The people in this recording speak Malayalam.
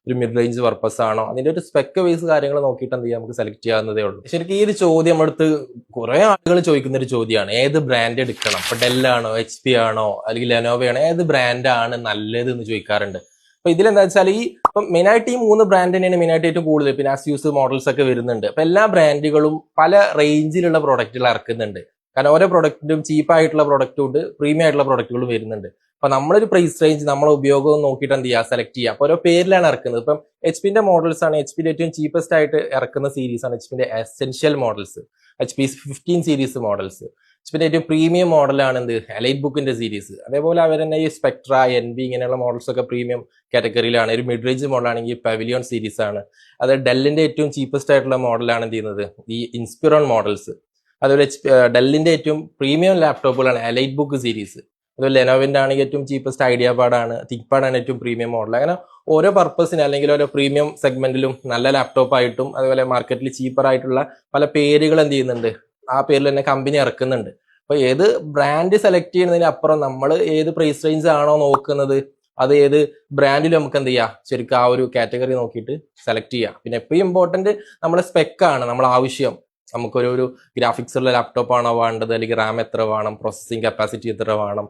ഒരു മിഡ് റേഞ്ച് പർപ്പസ് ആണോ, അതിന്റെ ഒരു സ്പെക്ക് വൈസ് കാര്യങ്ങൾ നോക്കിയിട്ട് എന്ത് ചെയ്യാം, നമുക്ക് സെലക്ട് ചെയ്യാവുന്നതേ ഉള്ളൂ. ശരിക്കും ഈ ഒരു ചോദ്യം നമ്മളടുത്ത് കുറെ ആളുകൾ ചോദിക്കുന്ന ഒരു ചോദ്യമാണ്, ഏത് ബ്രാൻഡ് എടുക്കണം, ഇപ്പൊ ഡെൽ ആണോ, HP ആണോ, അല്ലെങ്കിൽ ലെനോവോ ആണോ, ഏത് ബ്രാൻഡാണ് നല്ലത് എന്ന് ചോദിക്കാറുണ്ട്. അപ്പൊ ഇതിലെന്താ വെച്ചാൽ ഇപ്പം മെയിനായിട്ട് ഈ 3 ബ്രാൻഡ് തന്നെയാണ് മെയിനായിട്ട് ഏറ്റവും കൂടുതൽ. പിന്നെ ASUS മോഡൽസ് ഒക്കെ വരുന്നുണ്ട്. അപ്പൊ എല്ലാ ബ്രാൻഡുകളും പല റേഞ്ചിലുള്ള പ്രൊഡക്റ്റുകൾ ഇറക്കുന്നുണ്ട്. കാരണം ഓരോ പ്രൊഡക്റ്റിലും ചീപ്പായിട്ടുള്ള പ്രൊഡക്റ്റും ഉണ്ട്, പ്രീമിയം ആയിട്ടുള്ള പ്രൊഡക്റ്റുകളും വരുന്നുണ്ട്. അപ്പൊ നമ്മളൊരു പ്രൈസ് റേഞ്ച് നമ്മളെ ഉപയോഗം നോക്കിയിട്ട് എന്ത് ചെയ്യുക, സെലക്ട് ചെയ്യുക. അപ്പൊ ഓരോ പേരിലാണ് ഇറക്കുന്നത്. ഇപ്പം HP മോഡൽസ് ആണ്, HP ഏറ്റവും ചീപ്പസ്റ്റ് ആയിട്ട് ഇറക്കുന്ന സീരീസ് ആണ് HP essential models, HP 15 series models. HP ഏറ്റവും പ്രീമിയം മോഡലാണ് എന്ത്, എലൈറ്റ് ബുക്കിന്റെ സീരീസ്. അതേപോലെ അവർ തന്നെ ഈ സ്പെക്ട്ര, NV ഇങ്ങനെയുള്ള മോഡൽസ് ഒക്കെ പ്രീമിയം കാറ്റഗറിയിലാണ്. ഒരു മിഡ് റേഞ്ച് മോഡലാണെങ്കിൽ പവിലിയോൺ സീരീസ് ആണ്. അത് ഡെല്ലിന്റെ ഏറ്റവും ചീപ്പസ്റ്റ് ആയിട്ടുള്ള മോഡലാണ് എന്ത് ചെയ്യുന്നത്, ഈ ഇൻസ്പിറോൺ മോഡൽസ്. അതുപോലെ ഡെല്ലിന്റെ ഏറ്റവും പ്രീമിയം ലാപ്ടോപ്പുകളാണ് എലൈറ്റ് ബുക്ക് സീരീസ്. അതുപോലെ ലെനോവിന്റെ ആണെങ്കിൽ ഏറ്റവും ചീപ്പസ്റ്റ് ഐഡിയ പാഡാണ്, തിങ്ക് പാഡാണ് ഏറ്റവും പ്രീമിയം മോഡൽ. അങ്ങനെ ഓരോ പർപ്പസിന് അല്ലെങ്കിൽ ഓരോ പ്രീമിയം സെഗ്മെന്റിലും നല്ല ലാപ്ടോപ്പ് ആയിട്ടും അതുപോലെ മാർക്കറ്റിൽ ചീപ്പർ ആയിട്ടുള്ള പല പേരുകൾ എന്ത് ചെയ്യുന്നുണ്ട്, ആ പേരിൽ തന്നെ കമ്പനി ഇറക്കുന്നുണ്ട്. അപ്പൊ ഏത് ബ്രാൻഡ് സെലക്ട് ചെയ്യുന്നതിന് അപ്പുറം നമ്മൾ ഏത് പ്രൈസ് റേഞ്ച് ആണോ നോക്കുന്നത്, അത് ഏത് ബ്രാൻഡിൽ നമുക്ക് എന്ത് ചെയ്യാം, ശരിക്കും ആ ഒരു കാറ്റഗറി നോക്കിയിട്ട് സെലക്ട് ചെയ്യാം. പിന്നെ എപ്പോഴും ഇമ്പോർട്ടന്റ് നമ്മുടെ സ്പെക്കാണ്, നമ്മളെ ആവശ്യം. നമുക്കൊരു ഗ്രാഫിക്സ് ഉള്ള ലാപ്ടോപ്പ് ആണോ വേണ്ടത്, അല്ലെങ്കിൽ റാം എത്ര വേണം, പ്രോസസിങ് കപ്പാസിറ്റി എത്ര വേണം,